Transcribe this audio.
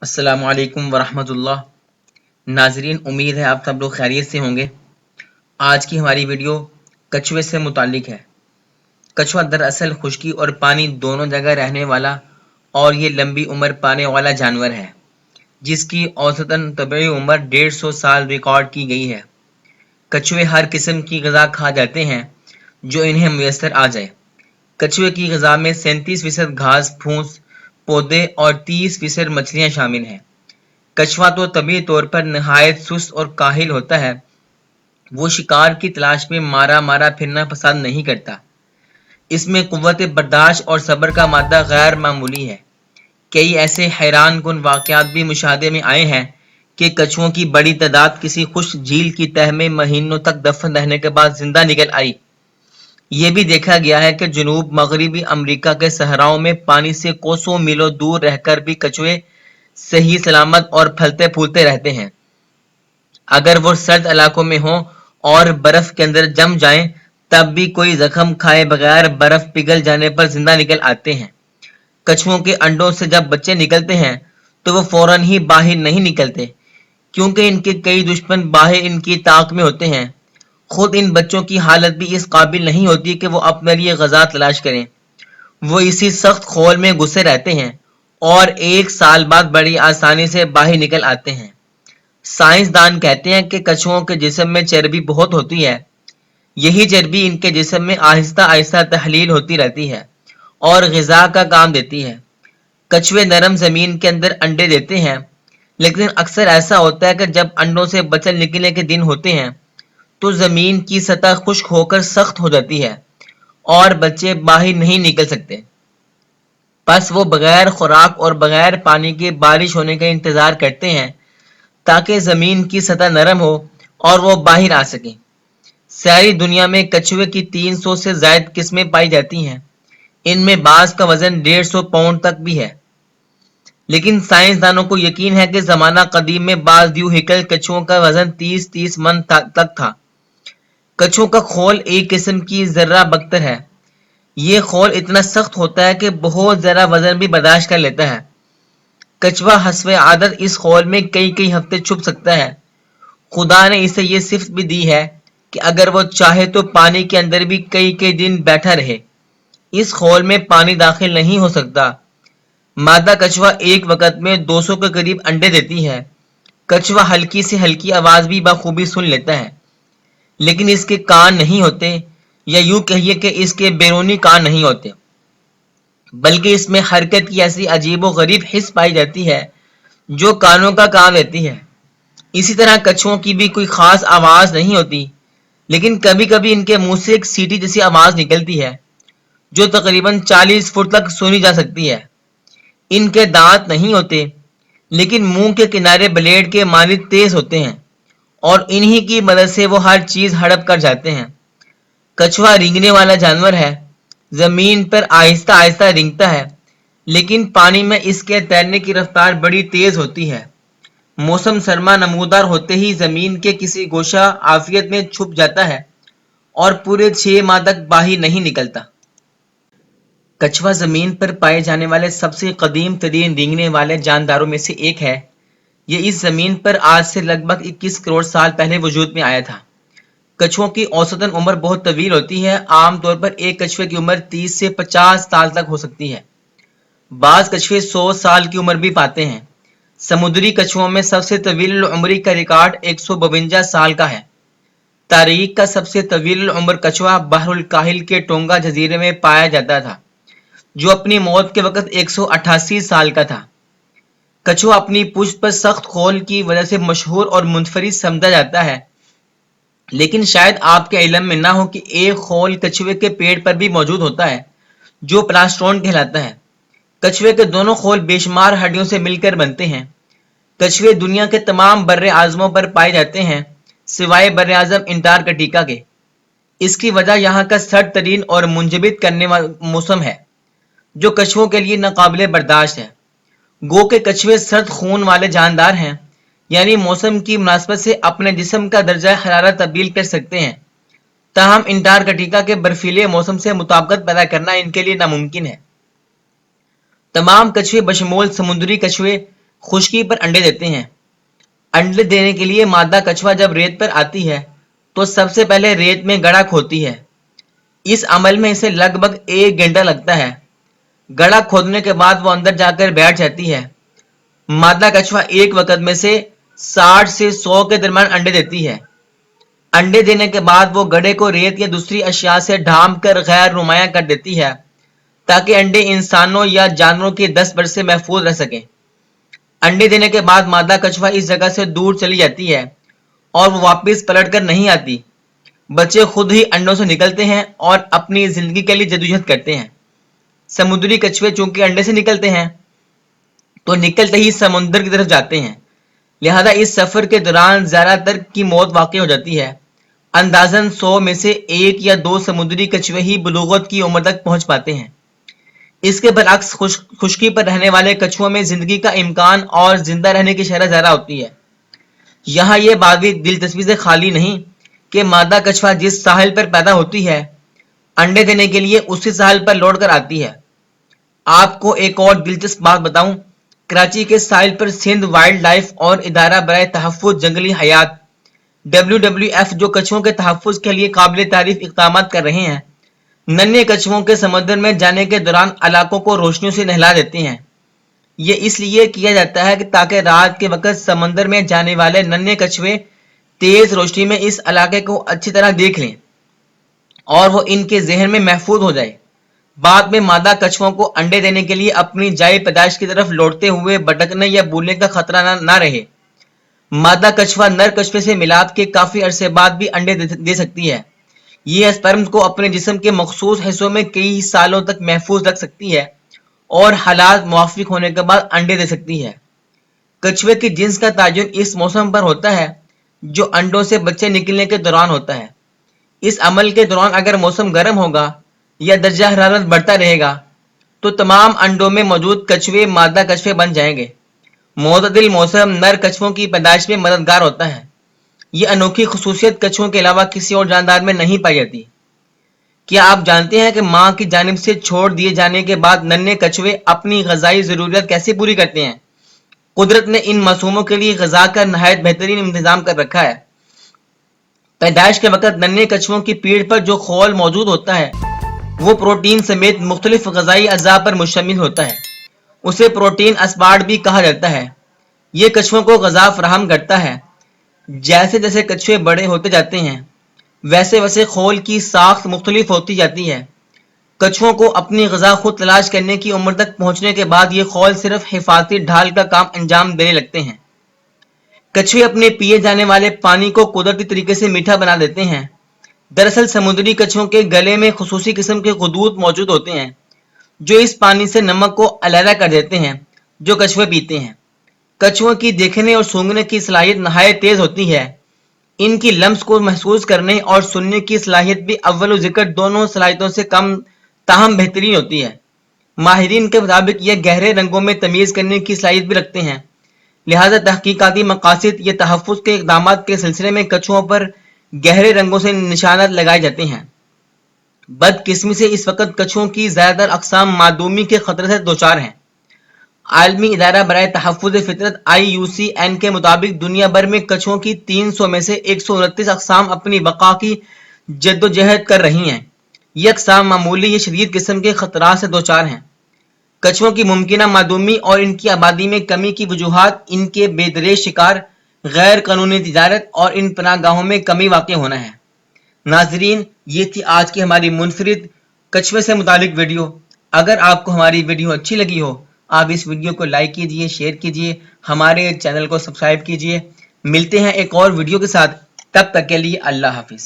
السلام علیکم ورحمۃ اللہ۔ ناظرین، امید ہے آپ سب لوگ خیریت سے ہوں گے۔ آج کی ہماری ویڈیو کچھوے سے متعلق ہے۔ کچھوا دراصل خشکی اور پانی دونوں جگہ رہنے والا اور یہ لمبی عمر پانے والا جانور ہے جس کی اوسطاً طبعی عمر 150 سال ریکارڈ کی گئی ہے۔ کچھوے ہر قسم کی غذا کھا جاتے ہیں جو انہیں میسر آ جائے۔ کچھوے کی غذا میں 37% گھاس پھوس پودے اور 30% مچھلیاں شامل ہیں۔ کچھوا تو طبعی طور پر نہایت سست اور کاہل ہوتا ہے۔ وہ شکار کی تلاش میں مارا پھرنا پسند نہیں کرتا۔ اس میں قوت برداشت اور صبر کا مادہ غیر معمولی ہے۔ کئی ایسے حیران کن واقعات بھی مشاہدے میں آئے ہیں کہ کچھووں کی بڑی تعداد کسی خشک جھیل کی تہہ میں مہینوں تک دفن رہنے کے بعد زندہ نکل آئی۔ یہ بھی دیکھا گیا ہے کہ جنوب مغربی امریکہ کے صحراؤں میں پانی سے کوسوں میلوں دور رہ کر بھی کچھوے صحیح سلامت اور پھلتے پھولتے رہتے ہیں۔ اگر وہ سرد علاقوں میں ہوں اور برف کے اندر جم جائیں تب بھی کوئی زخم کھائے بغیر برف پگھل جانے پر زندہ نکل آتے ہیں۔ کچھووں کے انڈوں سے جب بچے نکلتے ہیں تو وہ فوراً ہی باہر نہیں نکلتے کیونکہ ان کے کئی دشمن باہر ان کی طاق میں ہوتے ہیں۔ خود ان بچوں کی حالت بھی اس قابل نہیں ہوتی کہ وہ اپنے لیے غذا تلاش کریں۔ وہ اسی سخت خول میں گھسے رہتے ہیں اور 1 سال بعد بڑی آسانی سے باہر نکل آتے ہیں۔ سائنسدان کہتے ہیں کہ کچھووں کے جسم میں چربی بہت ہوتی ہے۔ یہی چربی ان کے جسم میں آہستہ آہستہ تحلیل ہوتی رہتی ہے اور غذا کا کام دیتی ہے۔ کچھوے نرم زمین کے اندر انڈے دیتے ہیں، لیکن اکثر ایسا ہوتا ہے کہ جب انڈوں سے بچے نکلنے کے دن ہوتے ہیں تو زمین کی سطح خشک ہو کر سخت ہو جاتی ہے اور بچے باہر نہیں نکل سکتے۔ بس وہ بغیر خوراک اور بغیر پانی کے بارش ہونے کا انتظار کرتے ہیں تاکہ زمین کی سطح نرم ہو اور وہ باہر آ سکیں۔ ساری دنیا میں کچھوے کی 300 سے زائد قسمیں پائی جاتی ہیں۔ ان میں بعض کا وزن 150 پاؤنڈ تک بھی ہے۔ لیکن سائنسدانوں کو یقین ہے کہ زمانہ قدیم میں بعض دیوہیکل کچھووں کا وزن 30 من تک تھا۔ کچھووں کا خول ایک قسم کی ذرہ بکتر ہے۔ یہ خول اتنا سخت ہوتا ہے کہ بہت زیادہ وزن بھی برداشت کر لیتا ہے۔ کچھوا حسب عادت اس خول میں کئی ہفتے چھپ سکتا ہے۔ خدا نے اسے یہ صفت بھی دی ہے کہ اگر وہ چاہے تو پانی کے اندر بھی کئی دن بیٹھا رہے۔ اس خول میں پانی داخل نہیں ہو سکتا۔ مادہ کچھوا ایک وقت میں 200 کے قریب انڈے دیتی ہے۔ کچھوا ہلکی سے ہلکی آواز بھی بخوبی سن لیتا ہے، لیکن اس کے کان نہیں ہوتے، یا یوں کہیے کہ اس کے بیرونی کان نہیں ہوتے، بلکہ اس میں حرکت کی ایسی عجیب و غریب حس پائی جاتی ہے جو کانوں کا کام دیتی ہے۔ اسی طرح کچھووں کی بھی کوئی خاص آواز نہیں ہوتی، لیکن کبھی کبھی ان کے منہ سے ایک سیٹی جیسی آواز نکلتی ہے جو تقریباً 40 فٹ تک سنی جا سکتی ہے۔ ان کے دانت نہیں ہوتے، لیکن منہ کے کنارے بلیڈ کے مانند تیز ہوتے ہیں اور انہی کی مدد سے وہ ہر چیز ہڑپ کر جاتے ہیں۔ کچھوا رینگنے والا جانور ہے۔ زمین پر آہستہ آہستہ رینگتا ہے، لیکن پانی میں اس کے تیرنے کی رفتار بڑی تیز ہوتی ہے۔ موسم سرما نمودار ہوتے ہی زمین کے کسی گوشہ عافیت میں چھپ جاتا ہے اور پورے 6 ماہ تک باہر نہیں نکلتا۔ کچھوا زمین پر پائے جانے والے سب سے قدیم ترین رینگنے والے جانداروں میں سے ایک ہے۔ یہ اس زمین پر آج سے لگ بھگ 21 کروڑ سال پہلے وجود میں آیا تھا۔ کچھووں کی اوسطاً عمر بہت طویل ہوتی ہے۔ عام طور پر ایک کچھوے کی عمر 30 سے 50 سال تک ہو سکتی ہے۔ بعض کچھوے 100 سال کی عمر بھی پاتے ہیں۔ سمندری کچھووں میں سب سے طویل العمری کا ریکارڈ 152 سال کا ہے۔ تاریخ کا سب سے طویل العمر کچھوا بحر الکاہل کے ٹونگا جزیرے میں پایا جاتا تھا، جو اپنی موت کے وقت 188 سال کا تھا۔ کچھوا اپنی پشت پر سخت خول کی وجہ سے مشہور اور منفرد سمجھا جاتا ہے، لیکن شاید آپ کے علم میں نہ ہو کہ ایک خول کچھوے کے پیٹ پر بھی موجود ہوتا ہے جو پلاسٹرون کہلاتا ہے۔ کچھوے کے دونوں خول بے شمار ہڈیوں سے مل کر بنتے ہیں۔ کچھوے دنیا کے تمام بر اعظموں پر پائے جاتے ہیں سوائے بر اعظم انٹارکٹیکا کے۔ اس کی وجہ یہاں کا سرد ترین اور منجمد کرنے والا موسم ہے جو کچھووں کے لیے ناقابل برداشت ہے۔ گو کہ کچھوے سرد خون والے جاندار ہیں، یعنی موسم کی مناسبت سے اپنے جسم کا درجہ حرارت تبدیل کر سکتے ہیں، تاہم انٹارکٹیکا کے برفیلے موسم سے مطابقت پیدا کرنا ان کے لیے ناممکن ہے۔ تمام کچھوے بشمول سمندری کچھوے خشکی پر انڈے دیتے ہیں۔ انڈے دینے کے لیے مادہ کچھوا جب ریت پر آتی ہے تو سب سے پہلے ریت میں گڑھا کھودتی ہے۔ اس عمل میں اسے لگ بھگ 1 گھنٹہ لگتا ہے۔ گڑھا کھودنے کے بعد وہ اندر جا کر بیٹھ جاتی ہے۔ مادہ کچھوا ایک وقت میں سے 60 سے 100 کے درمیان انڈے دیتی ہے۔ انڈے دینے کے بعد وہ گڑھے کو ریت یا دوسری اشیاء سے ڈھانپ کر غیر نمایاں کر دیتی ہے تاکہ انڈے انسانوں یا جانوروں کے دست برد سے محفوظ رہ سکیں۔ انڈے دینے کے بعد مادہ کچھوا اس جگہ سے دور چلی جاتی ہے اور وہ واپس پلٹ کر نہیں آتی۔ بچے خود ہی انڈوں سے نکلتے ہیں اور اپنی زندگی کے لیے جدوجہد کرتے ہیں۔ سمندری کچھوے چونکہ انڈے سے نکلتے ہیں تو نکلتے ہی سمندر کی طرف جاتے ہیں، لہذا اس سفر کے دوران زیادہ تر کی موت واقع ہو جاتی ہے۔ اندازاً 100 میں سے 1 یا 2 سمندری کچھوے ہی بلوغت کی عمر تک پہنچ پاتے ہیں۔ اس کے برعکس خشکی پر رہنے والے کچھووں میں زندگی کا امکان اور زندہ رہنے کی شرح زیادہ ہوتی ہے۔ یہاں یہ بات بھی دلچسپی سے خالی نہیں کہ مادہ کچھوا جس ساحل پر پیدا ہوتی ہے انڈے دینے کے لیے اسی ساحل پر لوٹ کر آتی ہے۔ آپ کو ایک اور دلچسپ بات بتاؤں، کراچی کے ساحل پر سندھ وائلڈ لائف اور ادارہ برائے تحفظ جنگلی حیات WWF جو کچھووں کے تحفظ کے لیے قابل تعریف اقدامات کر رہے ہیں، ننھے کچھووں کے سمندر میں جانے کے دوران علاقوں کو روشنیوں سے نہلا دیتے ہیں۔ یہ اس لیے کیا جاتا ہے کہ تاکہ رات کے وقت سمندر میں جانے والے ننھے کچھوے تیز روشنی میں اس علاقے کو اچھی طرح دیکھ لیں اور وہ ان کے ذہن میں محفوظ ہو جائے۔ بعد میں مادہ کچھووں کو انڈے دینے کے لیے اپنی جائے پیدائش کی طرف لوٹتے ہوئے بھٹکنے یا بھولنے کا خطرہ نہ رہے۔ مادہ کچھوا نر کچھوے سے ملاپ کے کافی عرصے بعد بھی انڈے دے سکتی ہے۔ یہ اسپرم کو اپنے جسم کے مخصوص حصوں میں کئی سالوں تک محفوظ رکھ سکتی ہے اور حالات موافق ہونے کے بعد انڈے دے سکتی ہے۔ کچھوے کی جنس کا تعین اس موسم پر ہوتا ہے جو انڈوں سے بچے نکلنے کے دوران ہوتا ہے۔ اس عمل کے دوران اگر موسم گرم ہوگا یا درجہ حرارت بڑھتا رہے گا تو تمام انڈوں میں موجود کچھوے مادہ کچھوے بن جائیں گے۔ معتدل موسم نر کچھووں کی پیدائش میں مددگار ہوتا ہے۔ یہ انوکھی خصوصیت کچھووں کے علاوہ کسی اور جاندار میں نہیں پائی جاتی۔ کیا آپ جانتے ہیں کہ ماں کی جانب سے چھوڑ دیے جانے کے بعد ننھے کچھوے اپنی غذائی ضروریات کیسے پوری کرتے ہیں؟ قدرت نے ان معصوموں کے لیے غذا کا نہایت بہترین انتظام کر رکھا ہے۔ پیدائش کے وقت ننھے کچھووں کی پیٹھ پر جو خول موجود ہوتا ہے وہ پروٹین سمیت مختلف غذائی اجزاء پر مشتمل ہوتا ہے۔ اسے پروٹین اسپارٹ بھی کہا جاتا ہے۔ یہ کچھووں کو غذا فراہم کرتا ہے۔ جیسے جیسے کچھوے بڑے ہوتے جاتے ہیں ویسے ویسے خول کی ساخت مختلف ہوتی جاتی ہے۔ کچھووں کو اپنی غذا خود تلاش کرنے کی عمر تک پہنچنے کے بعد یہ خول صرف حفاظتی ڈھال کا کام انجام دینے لگتے ہیں۔ کچھوے اپنے پیے جانے والے پانی کو قدرتی طریقے سے میٹھا بنا دیتے ہیں۔ دراصل سمندری کچھووں کے گلے میں خصوصی قسم کے خدود موجود ہوتے ہیں جو اس پانی سے نمک کو علیحدہ کر دیتے ہیں جو کچھوے پیتے ہیں۔ کچھووں کی دیکھنے اور سونگھنے کی صلاحیت نہایت تیز ہوتی ہے۔ ان کی لمس کو محسوس کرنے اور سننے کی صلاحیت بھی اول و ذکر دونوں صلاحیتوں سے کم تاہم بہترین ہوتی ہے۔ ماہرین کے مطابق یہ گہرے رنگوں میں تمیز کرنے کی صلاحیت بھی رکھتے ہیں، لہذا تحقیقاتی مقاصد یا تحفظ کے اقدامات کے سلسلے میں کچھووں پر گہرے رنگوں سے نشانات لگائے جاتے ہیں۔ بدقسمتی سے اس وقت کچھووں کی زیادہ تر اقسام معدومی کے خطرے سے دوچار ہیں۔ عالمی ادارہ برائے تحفظ فطرت IUCN کے مطابق دنیا بھر میں کچھووں کی 300 میں سے 129 اقسام اپنی بقا کی جدوجہد کر رہی ہیں۔ یہ اقسام معمولی یا شدید قسم کے خطرات سے دوچار ہیں۔ کچھووں کی ممکنہ معدومی اور ان کی آبادی میں کمی کی وجوہات ان کے بے دریغ شکار، غیر قانونی تجارت اور ان پناہ گاہوں میں کمی واقع ہونا ہے۔ ناظرین، یہ تھی آج کی ہماری منفرد کچھوے سے متعلق ویڈیو۔ اگر آپ کو ہماری ویڈیو اچھی لگی ہو آپ اس ویڈیو کو لائک کیجئے، شیئر کیجئے، ہمارے چینل کو سبسکرائب کیجئے۔ ملتے ہیں ایک اور ویڈیو کے ساتھ، تب تک کے لیے اللہ حافظ۔